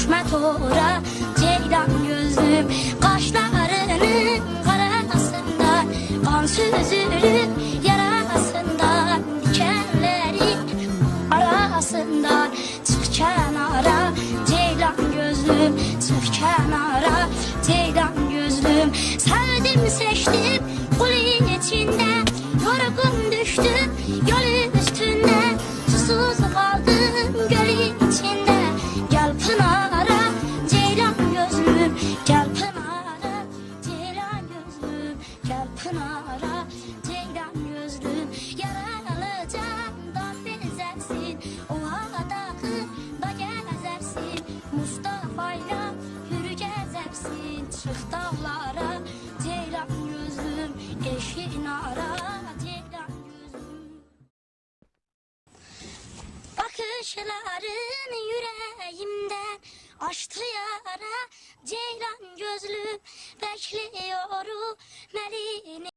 düşme tora ceylan gözlüm. Kaşlarının karasından kan süzülür yarasından, dikenlerin arasından çık kenara ceylan gözlüm, çık kenara ceylan gözlüm. Sevdim seçtim kul içinde, yorgun düştüm yol üstünde, susuz kaldım göl içinde. Gel Pınar'a ceylan gözlüm, gel Pınar'a ceylan gözlüm, gel Pınar'a ceylan gözlüm. Yaralı candan bezersin, o adakı da gezersin, Mustafa'yla hür gezersin. Çık dağlara ceylan gözlüm, eşin ara ceylan gözlüm. Bakışların yüreğimden açtı yara ceylan gözlüm, bekliyorum elini.